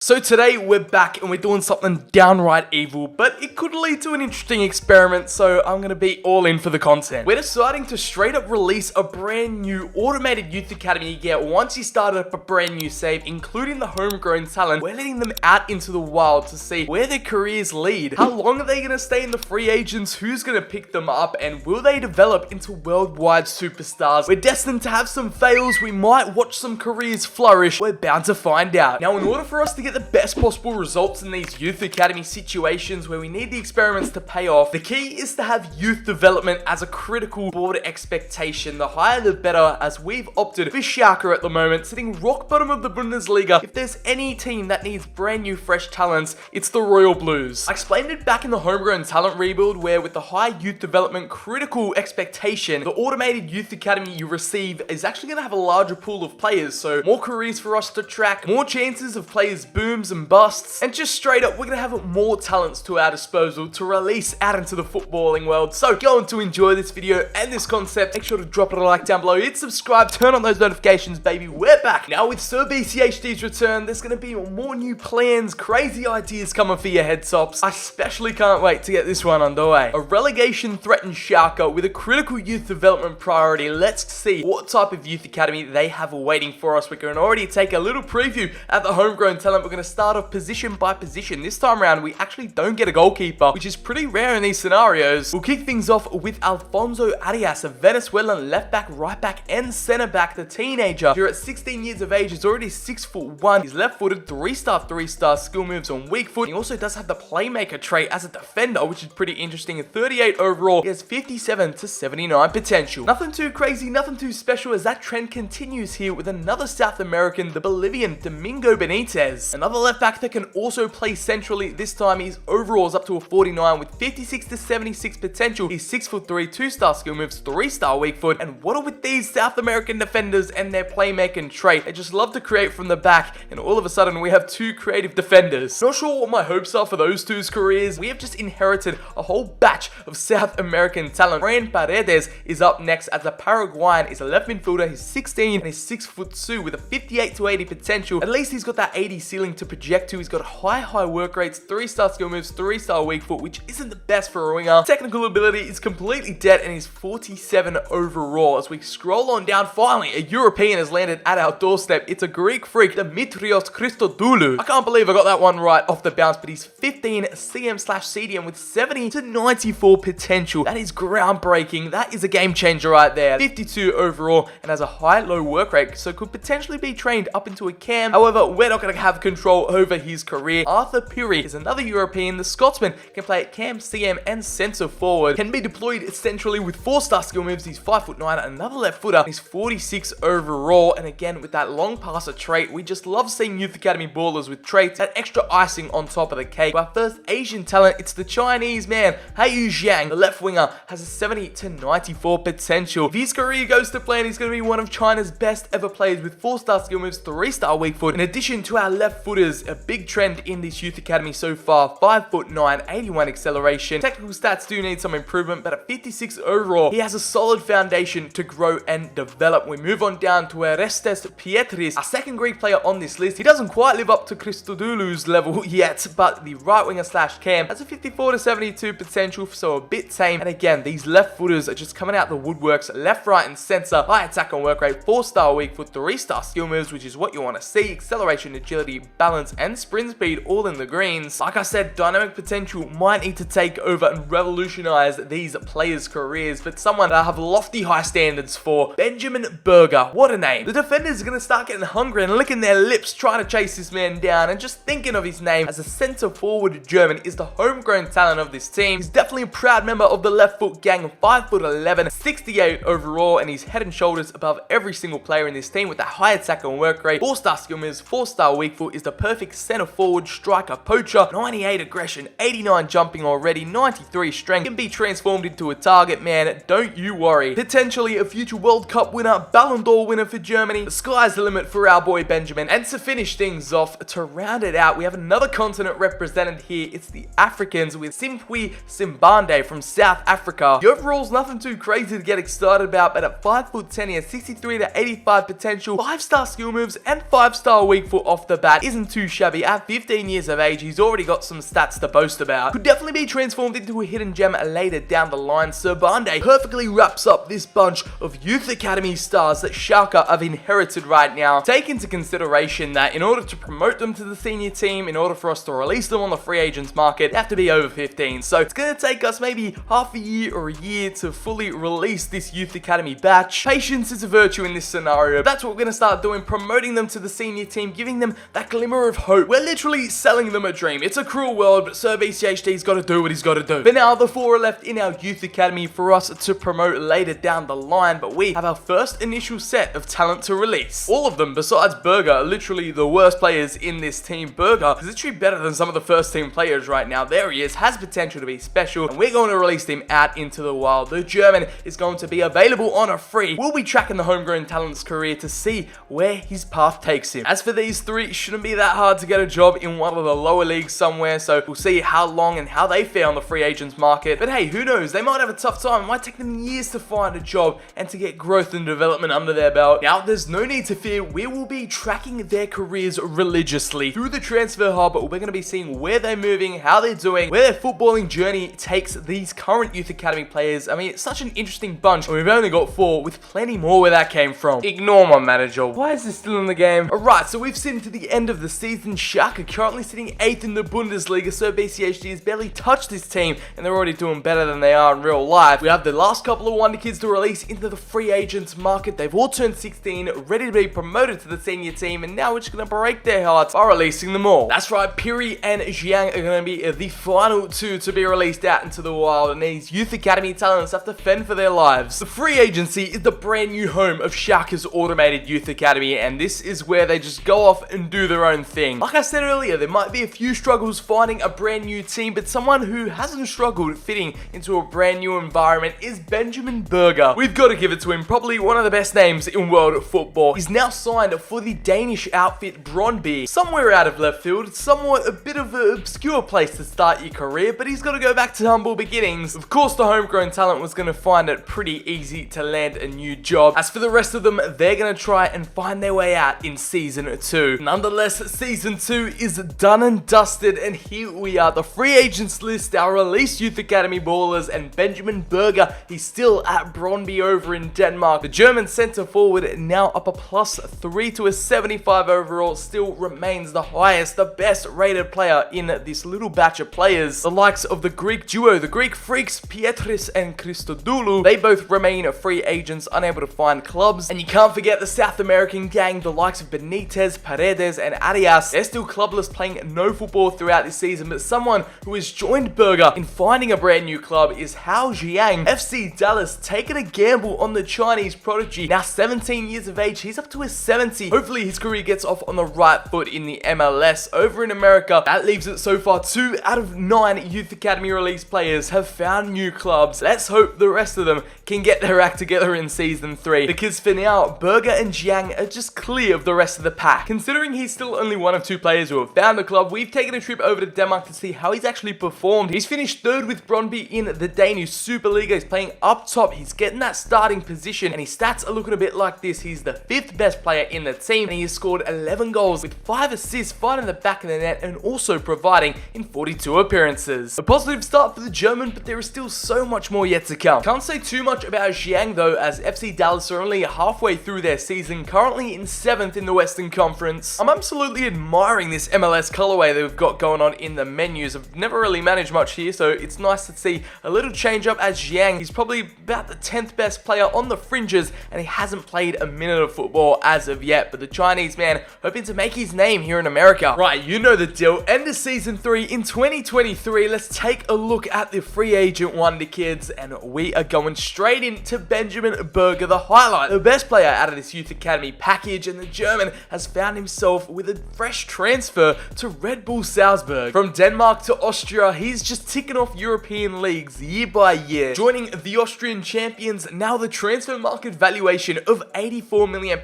So today we're back and we're doing something downright evil, but it could lead to an interesting experiment, so I'm gonna be all in for the content. We're deciding to straight up release a brand new automated youth academy you get once you start up a brand new save, including the homegrown talent. We're letting them out into the wild to see where their careers lead. How long are they gonna stay in the free agents? Who's gonna pick them up? And will they develop into worldwide superstars? We're destined to have some fails. We might watch some careers flourish. We're bound to find out. Now, in order for us to get the best possible results in these youth academy situations where we need the experiments to pay off, the key is to have youth development as a critical board expectation. The higher the better, as we've opted for Schalke at the moment, sitting rock bottom of the Bundesliga. If there's any team that needs brand new fresh talents, it's the Royal Blues. I explained it back in the homegrown talent rebuild, where with the high youth development critical expectation, the automated youth academy you receive is actually going to have a larger pool of players, so more careers for us to track, more chances of players booms and busts, and just straight up, we're going to have more talents to our disposal to release out into the footballing world. So, going to enjoy this video and this concept, make sure to drop it a like down below, hit subscribe, turn on those notifications, baby. We're back. Now, with Sir BCHD's return, there's going to be more new plans, crazy ideas coming for your head tops. I especially can't wait to get this one underway. A relegation threatened Schalke with a critical youth development priority. Let's see what type of youth academy they have waiting for us. We can already take a little preview at the homegrown talent. We're going to start off position by position. This time around, we actually don't get a goalkeeper, which is pretty rare in these scenarios. We'll kick things off with Alfonso Alias, a Venezuelan left back, right back, and center back. The teenager, here at 16 years of age, is already 6'1". He's left-footed, 3-star skill moves on weak foot. He also does have the playmaker trait as a defender, which is pretty interesting. At 38 overall, he has 57 to 79 potential. Nothing too crazy, nothing too special, as that trend continues here with another South American, the Bolivian Domingo Benitez. Another left back that can also play centrally. This time his overall is up to a 49 with 56 to 76 potential. He's 6'3", 2-star skill moves, 3-star weak foot. And what are with these South American defenders and their playmaking trait? They just love to create from the back, and all of a sudden we have two creative defenders. Not sure what my hopes are for those two's careers. We have just inherited a whole batch of South American talent. Paredes is up next, as the Paraguayan is a left midfielder. He's 16 and he's 6'2" with a 58 to 80 potential. At least he's got that 80 ceiling to project to. He's got high work rates, 3-star skill moves, 3-star weak foot, which isn't the best for a winger. Technical ability is completely dead, and he's 47 overall. As we scroll on down, finally a European has landed at our doorstep. It's a Greek freak, Dimitrios Christodoulou. I can't believe I got that one right off the bounce, but he's 15 CM/CDM with 70 to 94 potential. That is groundbreaking. That is a game changer right there. 52 overall and has a high-low work rate, so could potentially be trained up into a cam. However, we're not going to have control over his career. Arthur Piri is another European. The Scotsman can play at cam, CM, and centre forward. Can be deployed centrally with 4-star skill moves. He's 5'9", another left footer. He's 46 overall, and again with that long passer trait, we just love seeing youth academy ballers with traits. That extra icing on top of the cake. Our first Asian talent, it's the Chinese man, Hayu Zhang. The left winger has a 70 to 94 potential. If his career goes to plan, he's going to be one of China's best ever players with 4-star skill moves, 3-star weak foot. In addition to our left footers, a big trend in this youth academy so far, 5'9", 81 acceleration. Technical stats do need some improvement, but at 56 overall, he has a solid foundation to grow and develop. We move on down to Arrestees Pietrez, our second Greek player on this list. He doesn't quite live up to Christodoulou's level yet, but the right winger / cam has a 54 to 72 potential, so a bit tame. And again, these left footers are just coming out the woodworks, left, right, and center. High attack and work rate, 4-star weak foot, 3-star skill moves, which is what you want to see. Acceleration, agility, balance, and sprint speed all in the greens. Like I said, dynamic potential might need to take over and revolutionize these players' careers, but someone that I have lofty high standards for, Benjamin Berger. What a name. The defenders are going to start getting hungry and licking their lips trying to chase this man down, and just thinking of his name as a center forward German is the homegrown talent of this team. He's definitely a proud member of the left foot gang, 5'11", 68 overall, and he's head and shoulders above every single player in this team with that high attack and work rate. 4-star skill moves, 4-star weak foot, is the perfect center forward striker poacher. 98 aggression, 89 jumping already, 93 strength, can be transformed into a target man, don't you worry. Potentially a future World Cup winner, Ballon d'Or winner for Germany. The sky's the limit for our boy Benjamin. And to finish things off, to round it out, we have another continent represented here. It's the Africans with Simpui Simbande from South Africa. The overall's nothing too crazy to get excited about, but at 5'10", he has 63 to 85 potential, 5-star skill moves, and 5-star weak foot off the bat. isn't too shabby. At 15 years of age, he's already got some stats to boast about. Could definitely be transformed into a hidden gem later down the line. Bande perfectly wraps up this bunch of youth academy stars that Schalke have inherited right now. Take into consideration that in order to promote them to the senior team, in order for us to release them on the free agents market, they have to be over 15. So it's going to take us maybe half a year or a year to fully release this youth academy batch. Patience is a virtue in this scenario. That's what we're going to start doing, promoting them to the senior team, giving them that glimmer of hope. We're literally selling them a dream. It's a cruel world, but Sir BCHD's got to do what he's got to do. For now, the 4 are left in our youth academy for us to promote later down the line, but we have our first initial set of talent to release. All of them, besides Berger, are literally the worst players in this team. Berger is literally better than some of the first team players right now. There he is, has potential to be special, and we're going to release him out into the wild. The German is going to be available on a free. We'll be tracking the homegrown talent's career to see where his path takes him. As for these 3, it shouldn't be that hard to get a job in one of the lower leagues somewhere, so we'll see how long and how they fare on the free agents market. But hey, who knows? They might have a tough time. It might take them years to find a job and to get growth and development under their belt. Now, there's no need to fear. We will be tracking their careers religiously through the transfer hub. We're going to be seeing where they're moving, how they're doing, where their footballing journey takes these current youth academy players. I mean, it's such an interesting bunch, and we've only got 4 with plenty more where that came from. Ignore my manager. Why is this still in the game? Alright, so we've seen to the end of the season. Schalke currently sitting 8th in the Bundesliga, so BCHD has barely touched this team, and they're already doing better than they are in real life. We have the last couple of wonder kids to release into the free agents market. They've all turned 16, ready to be promoted to the senior team, and now we're just going to break their hearts by releasing them all. That's right, Piri and Jiang are going to be the final 2 to be released out into the wild, and these youth academy talents have to fend for their lives. The free agency is the brand new home of Schalke's automated youth academy, and this is where they just go off and do their own thing. Like I said earlier, there might be a few struggles finding a brand new team, but someone who hasn't struggled fitting into a brand new environment is Benjamin Berger. We've got to give it to him, probably one of the best names in world football. He's now signed for the Danish outfit Brøndby. Somewhere out of left field, somewhat a bit of an obscure place to start your career, but he's got to go back to humble beginnings. Of course, the homegrown talent was going to find it pretty easy to land a new job. As for the rest of them, they're going to try and find their way out in Season 2. Nonetheless, Season 2 is done and dusted, and here we are. The free agents list, our released youth academy ballers, and Benjamin Berger, he's still at Brøndby over in Denmark. The German centre forward, now up a +3 to a 75 overall, still remains the highest, the best rated player in this little batch of players. The likes of the Greek duo, the Greek freaks Pietrez and Christodoulou, they both remain free agents, unable to find clubs. And you can't forget the South American gang, the likes of Benitez, Paredes and Arias. They're still clubless, playing no football throughout this season, but someone who has joined Berger in finding a brand new club is Hao Jiang. FC Dallas taking a gamble on the Chinese prodigy. Now 17 years of age, he's up to his 70. Hopefully his career gets off on the right foot in the MLS. Over in America, that leaves it so far 2 out of 9 youth academy release players have found new clubs. Let's hope the rest of them can get their act together in Season 3, because for now, Berger and Jiang are just clear of the rest of the pack. Considering he's still only one of 2 players who have found a club, we've taken a trip over to Denmark to see how he's actually performed. He's finished 3rd with Brøndby in the Danish Superliga. He's playing up top, he's getting that starting position, and his stats are looking a bit like this. He's the 5th best player in the team, and he has scored 11 goals with 5 assists, finding the back of the net, and also providing in 42 appearances. A positive start for the German, but there is still so much more yet to come. Can't say too much about Jiang though, as FC Dallas are only halfway through their season, currently in 7th in the Western Conference. I'm absolutely admiring this MLS colorway that we've got going on in the menus. I've never really managed much here, so it's nice to see a little change up as Jiang. He's probably about the 10th best player on the fringes, and he hasn't played a minute of football as of yet, but the Chinese man hoping to make his name here in America. Right, you know the deal. End of Season 3 in 2023. Let's take a look at the free agent wonder kids, and we are going straight into Benjamin Berger, the highlight, the best player out of this youth academy package, and the German has found himself with a fresh transfer to Red Bull Salzburg. From Denmark to Austria, he's just ticking off European leagues year by year, joining the Austrian champions. Now the transfer market valuation of £84 million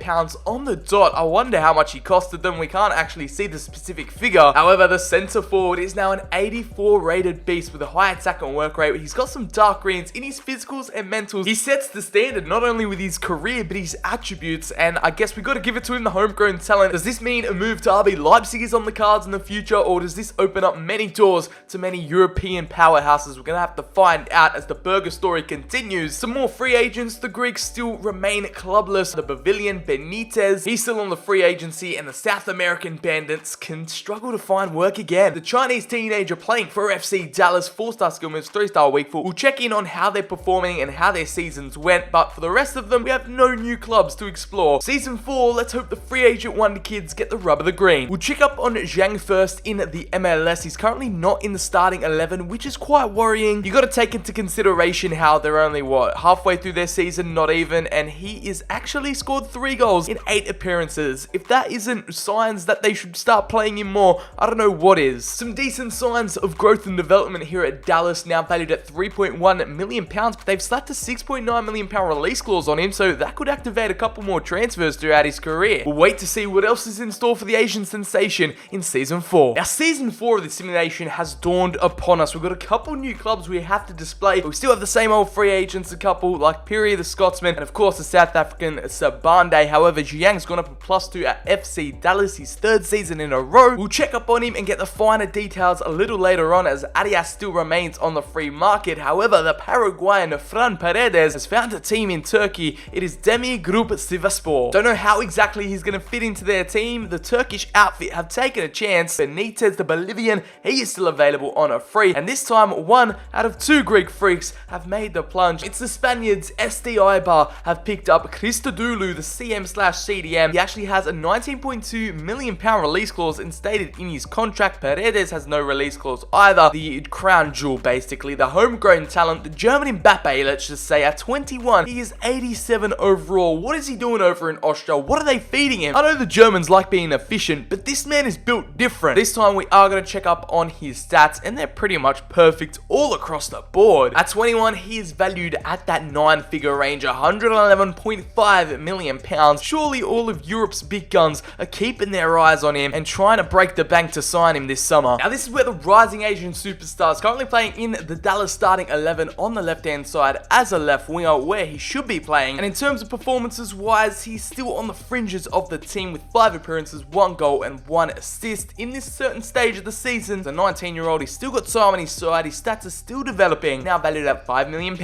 on the dot. I wonder how much he costed them. We can't actually see the specific figure. However, the centre forward is now an 84 rated beast with a high attack and work rate. He's got some dark greens in his physicals and mentals. He sets the standard not only with his career but his attributes, and I guess we got to give it to him, the homegrown talent. Does this mean a move move to RB Leipzig is on the cards in the future, or does this open up many doors to many European powerhouses? We're going to have to find out as the Berger story continues. Some more free agents. The Greeks still remain clubless. The Bolivian Benitez, he's still on the free agency, and the South American bandits can struggle to find work again. The Chinese teenager playing for FC Dallas, 4-star skill moves, 3-star weak foot. We'll check in on how they're performing and how their seasons went, but for the rest of them, we have no new clubs to explore. Season 4, let's hope the free agent wonder kids get the rub of the green. We'll check up on Zhang first in the MLS. He's currently not in the starting 11, which is quite worrying. You got to take into consideration how they're only, halfway through their season, not even, and he is actually scored 3 goals in 8 appearances. If that isn't signs that they should start playing him more, I don't know what is. Some decent signs of growth and development here at Dallas, now valued at £3.1 million, but they've slapped a £6.9 million release clause on him, so that could activate a couple more transfers throughout his career. We'll wait to see what else is in store for the Asian sensation in Season 4. Now, Season 4 of the simulation has dawned upon us. We've got a couple new clubs we have to display, but we still have the same old free agents, a couple like Piri the Scotsman, and of course the South African Sabande. However, Zhang's gone up a +2 at FC Dallas, his 3rd season in a row. We'll check up on him and get the finer details a little later on, as Alias still remains on the free market. However, the Paraguayan Fran Paredes has found a team in Turkey. It is Demi Group Sivasspor. Don't know how exactly he's going to fit into their team. The Turkish outfit have taken a chance. Benitez, the Bolivian, he is still available on a free, and this time 1 out of 2 Greek freaks have made the plunge. It's the Spaniards. SD Ibar have picked up Christodoulou, the CM/CDM. He actually has a £19.2 million release clause instated in his contract. Paredes has no release clause either. The crown jewel, basically, the homegrown talent, the German Mbappe, let's just say, at 21, he is 87 overall. What is he doing over in Austria? What are they feeding him? I know the Germans like being efficient, but this man is built different. This time we are going to check up on his stats, and they're pretty much perfect all across the board. At 21, he is valued at that 9-figure range, £111.5 million. Surely all of Europe's big guns are keeping their eyes on him and trying to break the bank to sign him this summer. Now, this is where the rising Asian superstar is currently playing in the Dallas starting 11 on the left-hand side as a left winger, where he should be playing. And in terms of performances wise, he's still on the fringes of the team with 5 appearances, 1 goal and 1 assist. In this certain stage of the season, the 19-year-old, he's still got time on his side. His stats are still developing, now valued at £5 million.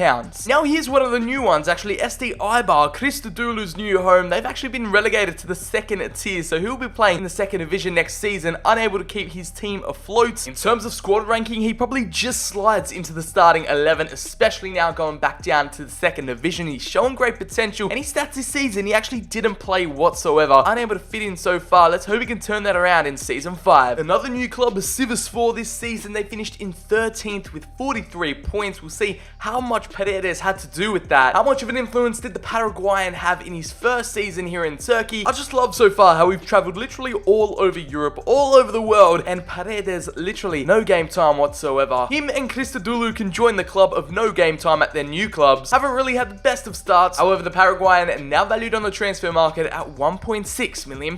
Now here's one of the new ones, actually. SD Ibar, Christodoulou's new home. They've actually been relegated to the 2nd tier, so he'll be playing in the 2nd division next season, unable to keep his team afloat. In terms of squad ranking, he probably just slides into the starting 11, especially now going back down to the 2nd division. He's shown great potential, and his stats this season, he actually didn't play whatsoever. Unable to fit in so far. Let's hope he can turn that around in Season 5. Another new club is Sivasspor this season. They finished in 13th with 43 points. We'll see how much Paredes had to do with that. How much of an influence did the Paraguayan have in his first season here in Turkey? I just love so far how we've traveled literally all over Europe, all over the world, and Paredes literally no game time whatsoever. Him and Christodoulou can join the club of no game time at their new clubs. Haven't really had the best of starts. However, the Paraguayan now valued on the transfer market at £1.6 million.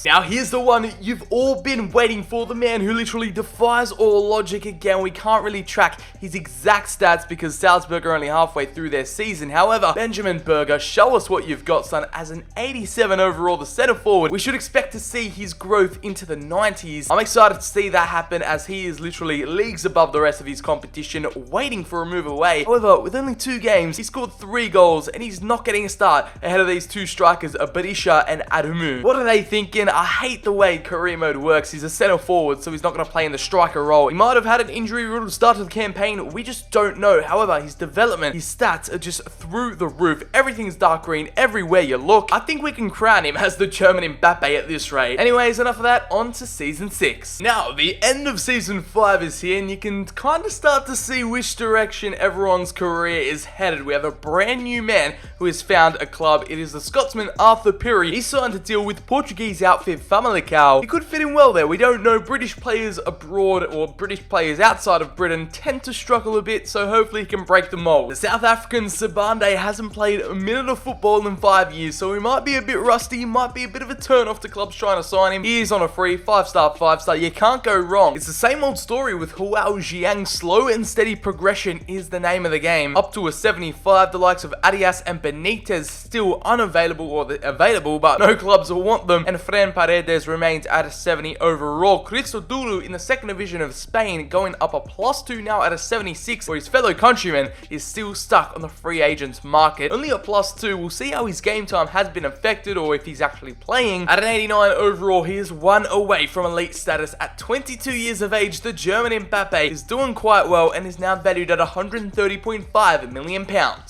Now here's the one you've all been waiting for, the man who literally defies all logic. Again, we can't really track his exact stats because Salzburg are only halfway through their season. However, Benjamin Berger, show us what you've got, son. As an 87 overall, the centre forward, we should expect to see his growth into the 90s. I'm excited to see that happen, as he is literally leagues above the rest of his competition, waiting for a move away. However, with only 2 games, he scored 3 goals, and he's not getting a start ahead of these 2 strikers, Berisha and Adamu. What are they thinking? I hate the way career mode works. He's a centre forward, so he's not going to play in the striker role. He might have had an injury-riddled start to the campaign. We just don't know. However, his development, his stats are just through the roof. Everything's dark green everywhere you look. I think we can crown him as the German Mbappe at this rate. Anyways, enough of that. On to Season 6. Now, the end of Season 5 is here, and you can kind of start to see which direction everyone's career is headed. We have a brand new man who has found a club. It is the Scotsman Arthur Piri. He signed a deal with Portuguese outfit Famalicão. He could fit in well there. We don't know. British players abroad or British players outside of Britain tend to struggle a bit, so hopefully he can break the mold. The South African Sabande hasn't played a minute of football in 5 years, so he might be a bit rusty. He might be a bit of a turn off to clubs trying to sign him. He is on a free 5-star. You can't go wrong. It's the same old story with Huao Zhang. Slow and steady progression is the name of the game. Up to a 75, the likes of Alias and Benitez still unavailable, or available, but no clubs will want them. And Fran Paredes Paredes remains at a 70 overall. Christodoulou in the second division of Spain going up a +2 now at a 76, where his fellow countryman is still stuck on the free agents market. Only a +2. We'll see how his game time has been affected or if he's actually playing. At an 89 overall, he is one away from elite status. At 22 years of age, the German Mbappe is doing quite well and is now valued at £130.5 million.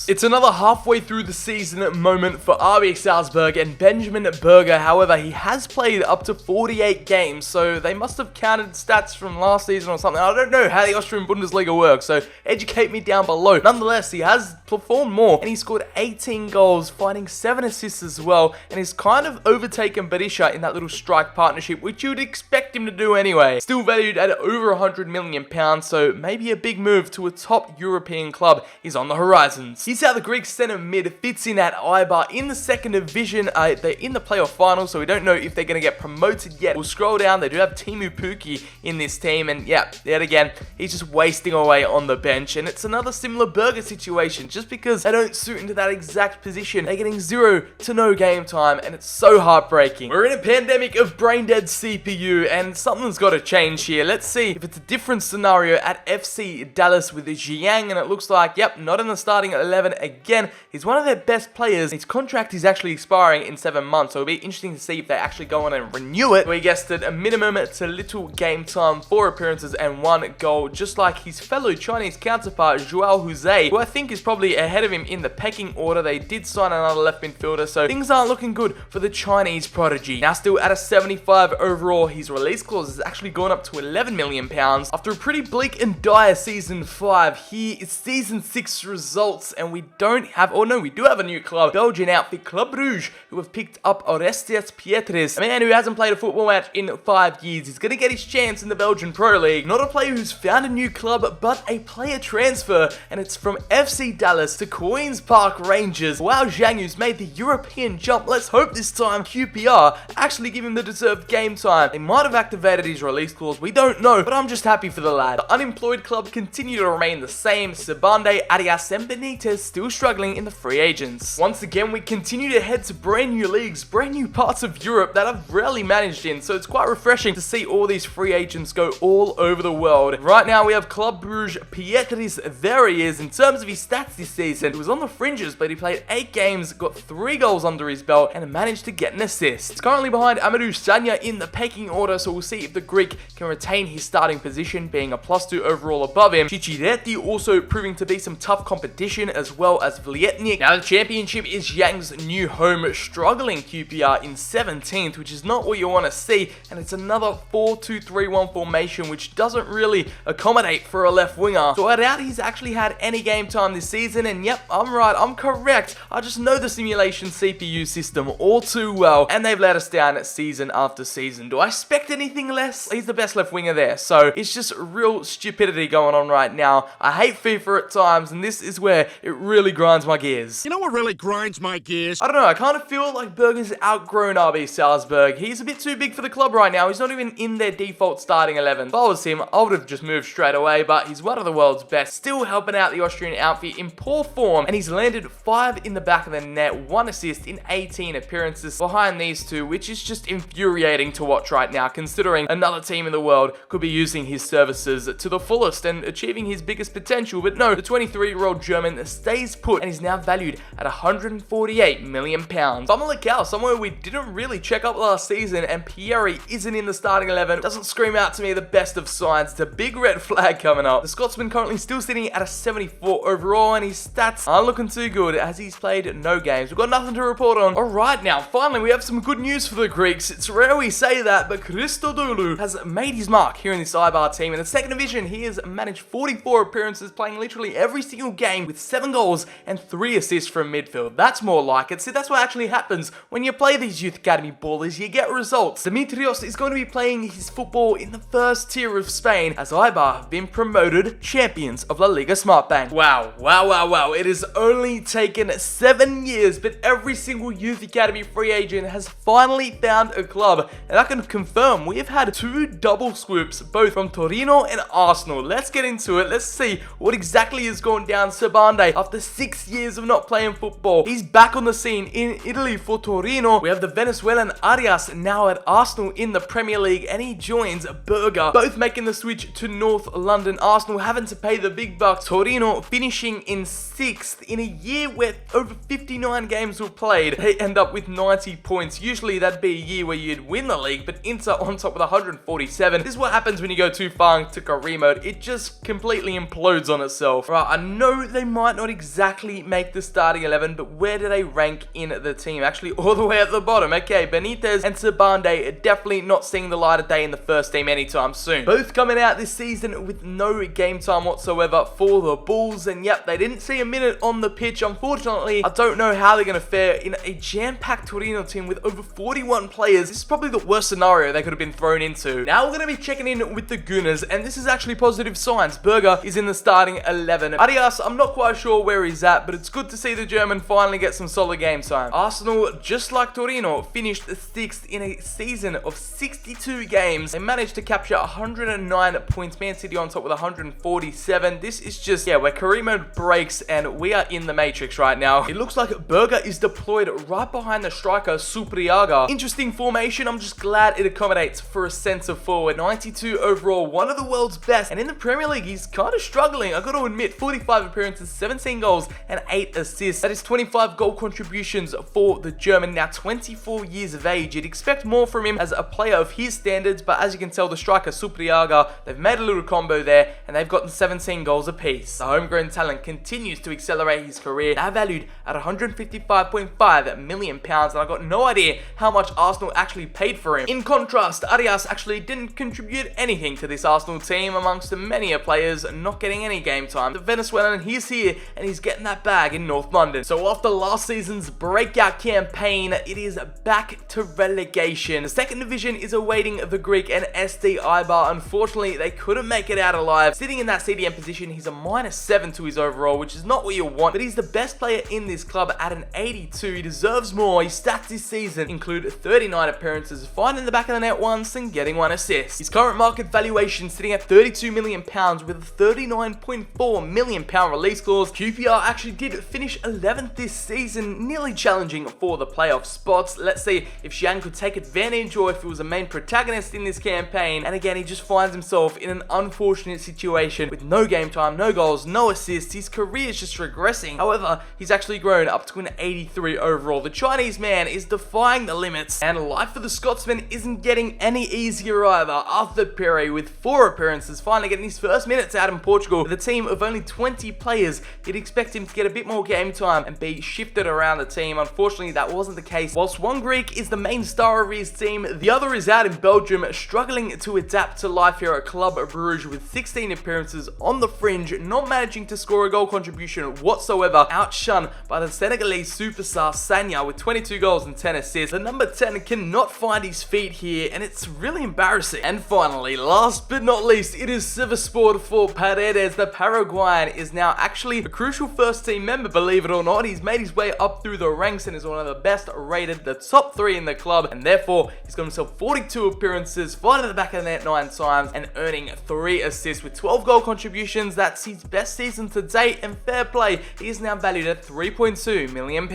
It's another halfway through the season moment for RB Salzburg and Benjamin Berger. However, he has played up to 48 games, so they must have counted stats from last season or something. I don't know how the Austrian Bundesliga works, so educate me down below. Nonetheless, he has performed more and he scored 18 goals, finding 7 assists as well, and he's kind of overtaken Berisha in that little strike partnership, which you'd expect him to do anyway. Still valued at over £100 million, so maybe a big move to a top European club is on the horizons. Here's how the Greek centre mid fits in at Eibar in the second division. They're in the playoff final, so we don't know if they're going to get promoted yet. We'll scroll down. They do have Timu Pukki in this team, and yeah, yet again, he's just wasting away on the bench, and it's another similar Berger situation. Just because they don't suit into that exact position, they're getting 0 to no game time, and it's so heartbreaking. We're in a pandemic of brain-dead CPU, and something's got to change here. Let's see if it's a different scenario at FC Dallas with Jiang, and it looks like, yep, not in the starting 11 again. He's one of their best players. His contract is actually expiring in 7 months, so it'll be interesting to see if they actually go on and renew it. We guessed it, a minimum to little game time, 4 appearances and 1 goal, just like his fellow Chinese counterpart, Joao Jose, who I think is probably ahead of him in the pecking order. They did sign another left midfielder, so things aren't looking good for the Chinese prodigy. Now still at a 75 overall, his release clause has actually gone up to £11 million. After a pretty bleak and dire season 5, here is season 6 results, and we don't have, or no, we do have a new club, Belgian outfit Club Brugge, who have picked up Arrestees Pietrez, a man who hasn't played a football match in 5 years. He's going to get his chance in the Belgian Pro League. Not a player who's found a new club, but a player transfer, and it's from FC Dallas to Queen's Park Rangers. Wow, Zhang, who's made the European jump. Let's hope this time QPR actually give him the deserved game time. They might have activated his release clause, we don't know, but I'm just happy for the lad. The unemployed club continue to remain the same. Sabande, Arias, and Benitez still struggling in the free agents. Once again, we continue to head to brand new leagues, brand new parts of Europe that I've rarely managed in, so it's quite refreshing to see all these free agents go all over the world. Right now, we have Club Brugge Pietrez. There he is. In terms of his stats this season, he was on the fringes, but he played 8 games, got 3 goals under his belt, and managed to get an assist. He's currently behind Amadou Sanya in the pecking order, so we'll see if the Greek can retain his starting position, being a +2 overall above him. Chichireti also proving to be some tough competition, as well as Vlietnik. Now, the championship is Yang's new home, struggling QPR in 17th, which is not what you want to see, and it's another 4-2-3-1 formation, which doesn't really accommodate for a left winger. So I doubt he's actually had any game time this season, and yep, I'm right, I'm correct. I just know the simulation CPU system all too well, and they've let us down season after season. Do I expect anything less? He's the best left winger there, so it's just real stupidity going on right now. I hate FIFA at times, and this is where it really grinds my gears. You know what really grinds my gears? I don't know, I kind of feel like Berger's outgrown RB Salzburg. He's a bit too big for the club right now. He's not even in their default starting 11. If I was him, I would have just moved straight away, but he's one of the world's best, still helping out the Austrian outfit in poor form, and he's landed 5 in the back of the net, 1 assist in 18 appearances behind these two, which is just infuriating to watch right now, considering another team in the world could be using his services to the fullest and achieving his biggest potential. But no, the 23-year-old German stays put and is now valued at £148 million. Famalicão, somewhere we didn't really check up last season, and Pieri isn't in the starting 11. Doesn't scream out to me the best of signs. It's a big red flag coming up. The Scotsman currently still sitting at a 74 overall, and his stats aren't looking too good as he's played no games. We've got nothing to report on. Alright, now finally we have some good news for the Greeks. It's rare we say that, but Christodoulou has made his mark here in this Eibar team. In the second division, he has managed 44 appearances, playing literally every single game with 7 goals and 3 assists from midfield. That's more like it. See, that's what actually happens when you play these youth academy ballers. You get results. Dimitrios is going to be playing his football in the first tier of Spain, as Eibar have been promoted champions of La Liga Smartbank. Wow. It has only taken 7 years, but every single youth academy free agent has finally found a club, and I can confirm we have had 2 double swoops, both from Torino and Arsenal. Let's get into it. Let's see what exactly has gone down. Sabande, after 6 years of not playing football, he's back on the scene in Italy for Torino. We have the Venezuelan Arias Alias now at Arsenal in the Premier League, and he joins Berger, both making the switch to North London. Arsenal having to pay the big bucks. Torino finishing in 6th in a year where over 59 games were played. They end up with 90 points. Usually that'd be a year where you'd win the league, but Inter on top with 147. This is what happens when you go too far into career mode. It just completely implodes on itself. Right, I know they might not exactly make the starting 11, but where do they rank in the team? Actually, all the way at the bottom. Okay, Benitez and Sabande are definitely not seeing the light of day in the first team anytime soon. Both coming out this season with no game time whatsoever for the Bulls, and yep, they didn't see a minute on the pitch. Unfortunately, I don't know how they're going to fare in a jam-packed Torino team with over 41 players. This is probably the worst scenario they could have been thrown into. Now we're going to be checking in with the Gunners, and this is actually positive signs. Berger is in the starting 11. Alias, I'm not quite sure where he's at, but it's good to see the German finally get some solid game time. Arsenal, just like Torino, finished 6th in a season of 62 games. They managed to capture 109 points. Man City on top with 147. This is just, yeah, where career mode breaks, and we are in the matrix right now. It looks like Berger is deployed right behind the striker, Supriaga. Interesting formation. I'm just glad it accommodates for a centre forward. 92 overall, one of the world's best, and in the Premier League, he's kind of struggling. I got to admit, 45 appearances, 17 goals, and 8 assists. That is 25 goal contributions for the German, now 24 years of age. You'd expect more from him as a player of his standards, but as you can tell, the striker Supriaga, they've made a little combo there, and they've gotten 17 goals apiece. The homegrown talent continues to accelerate his career, now valued at £155.5 million, and I've got no idea how much Arsenal actually paid for him. In contrast, Arias actually didn't contribute anything to this Arsenal team, amongst the many players not getting any game time. The Venezuelan, he's here, and he's getting that bag in North London. So after last season's breakout campaign, it is back to relegation. The second division is awaiting the Greek and SD Ibar. Unfortunately, they couldn't make it out alive. Sitting in that CDM position, he's a -7 to his overall, which is not what you want, but he's the best player in this club at an 82. He deserves more. His stats this season include 39 appearances, finding the back of the net once, and getting 1 assist. His current market valuation sitting at £32 million with a £39.4 million release clause. QPR actually did finish 11th this season, nearly challenging for the playoff spots. Let's see if Xiang could take advantage or if he was a main protagonist in this campaign. And again, he just finds himself in an unfortunate situation with no game time, no goals, no assists. His career is just regressing. However, he's actually grown up to an 83 overall. The Chinese man is defying the limits, and life for the Scotsman isn't getting any easier either. Arthur Perry, with 4 appearances, finally getting his first minutes out in Portugal. With a team of only 20 players, you'd expect him to get a bit more game time and be shifted around the team. Unfortunately, that wasn't the case. Whilst one Greek is the main star of his team, the other is out in Belgium, struggling to adapt to life here at Club Bruges with 16 appearances on the fringe, not managing to score a goal contribution whatsoever, outshone by the Senegalese superstar Sanya with 22 goals and 10 assists. The number 10 cannot find his feet here, and it's really embarrassing. And finally, last but not least, it is Sivasport for Paredes. The Paraguayan is now actually a crucial first team member, believe it or not. He's made his way up through the ranks and is one of the best rated, the top 3 in the club, and therefore he's got himself 42 appearances, finding the back of the net 9 times, and earning 3 assists with 12 goal contributions. That's his best season to date, and fair play, he is now valued at £3.2 million.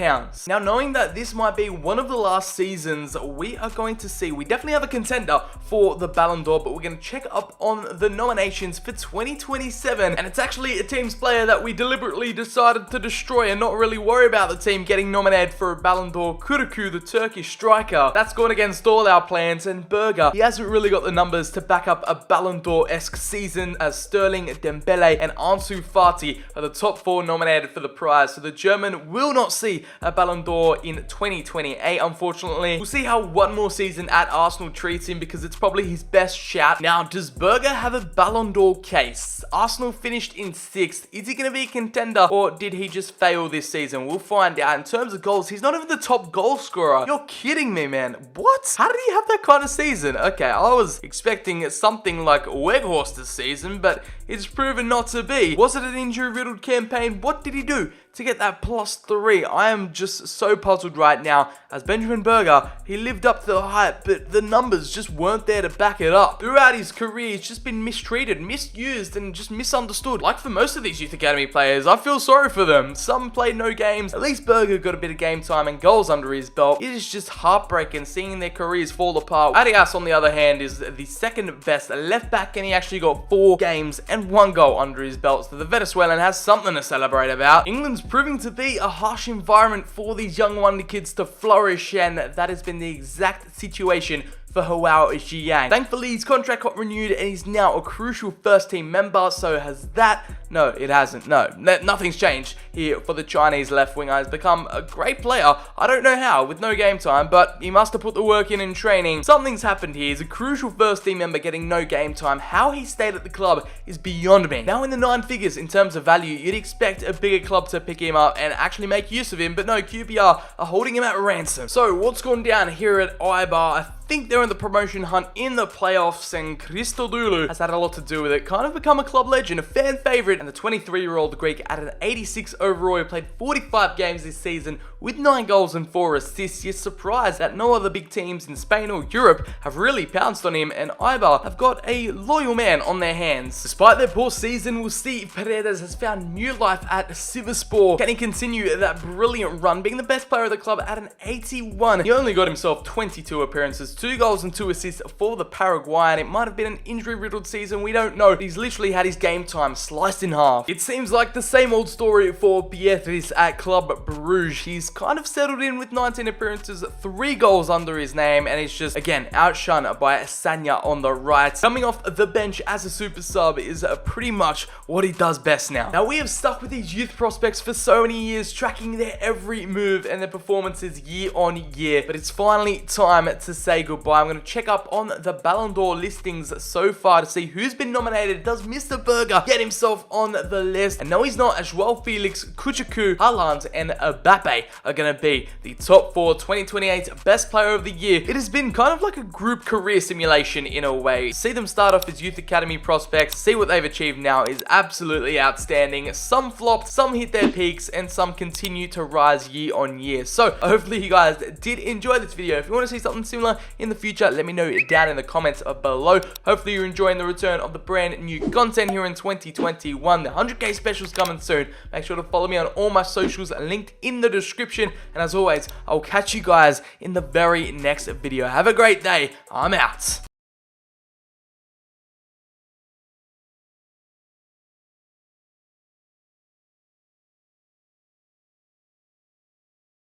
Now, knowing that this might be one of the last seasons we are going to see, we definitely have a contender for the Ballon d'Or, but we're going to check up on the nominations for 2027, and it's actually a team's player that we deliberately decided to destroy and not really worry about the team getting nominated for a Ballon d'Or. Kuruku, the Turkish striker, that's gone against all our plans, and Berger, he hasn't really got the numbers to back up a Ballon d'Or-esque season, as Sterling, Dembele, and Ansu Fati are the top 4 nominated for the prize, so the German will not see a Ballon d'Or in 2028, unfortunately. We'll see how one more season at Arsenal treats him, because it's probably his best shout. Now, does Berger have a Ballon d'Or case? Arsenal finished in 6th. Is he going to be a contender, or did he just fail this season? We'll find out. In terms of goals, he's not even the top goal scorer. You're kidding me, man. What? How did he have that kind of season? Okay, I was expecting something like Weghorst this season, but it's proven not to be. Was it an injury-riddled campaign? What did he do to get that +3. I am just so puzzled right now, as Benjamin Berger, he lived up to the hype, but the numbers just weren't there to back it up. Throughout his career, he's just been mistreated, misused, and just misunderstood. Like for most of these youth academy players, I feel sorry for them. Some played no games. At least Berger got a bit of game time and goals under his belt. It is just heartbreaking seeing their careers fall apart. Alias, on the other hand, is the second best left back, and he actually got 4 games and 1 goal under his belt, so the Venezuelan has something to celebrate about. England's proving to be a harsh environment for these young wonder kids to flourish, and that has been the exact situation for Hwao Ziyang. Thankfully, his contract got renewed and he's now a crucial first team member. So has that? No, it hasn't. No, nothing's changed here for the Chinese left winger. He's become a great player. I don't know how, with no game time, but he must have put the work in training. Something's happened here. He's a crucial first team member getting no game time. How he stayed at the club is beyond me. Now in the 9 figures in terms of value, you'd expect a bigger club to pick him up and actually make use of him, but no, QPR are holding him at ransom. So what's gone down here at Ibar? I think they're in the promotion hunt in the playoffs, and Christodoulou has had a lot to do with it. Kind of become a club legend, a fan favourite, and the 23-year-old Greek added an 86 overall. He played 45 games this season with 9 goals and 4 assists. You're surprised that no other big teams in Spain or Europe have really pounced on him, and Ibar have got a loyal man on their hands. Despite their poor season, we'll see if Paredes has found new life at Sivasspor. Can he continue that brilliant run, being the best player of the club at an 81? He only got himself 22 appearances, 2 goals and 2 assists for the Paraguayan. It might have been an injury-riddled season, we don't know. He's literally had his game time sliced in half. It seems like the same old story for Pietrez at Club Bruges. He's kind of settled in with 19 appearances, 3 goals under his name, and he's just, again, outshone by Sanya on the right. Coming off the bench as a super sub is pretty much what he does best now. Now, we have stuck with these youth prospects for so many years, tracking their every move and their performances year on year, but it's finally time to say goodbye. I'm going to check up on the Ballon d'Or listings so far to see who's been nominated. Does Mr. Berger get himself on the list? And no, he's not, as Joao Felix, Kuchaku, Haaland, and Mbappe are going to be the top 4 2028 best player of the year. It has been kind of like a group career simulation in a way. See them start off as youth academy prospects, see what they've achieved now is absolutely outstanding. Some flopped, some hit their peaks, and some continue to rise year on year. So hopefully you guys did enjoy this video. If you want to see something similar in the future, let me know down in the comments below. Hopefully you're enjoying the return of the brand new content here in 2021. The 100k specials coming soon. Make sure to follow me on all my socials linked in the description. And as always, I'll catch you guys in the very next video. Have a great day. I'm out.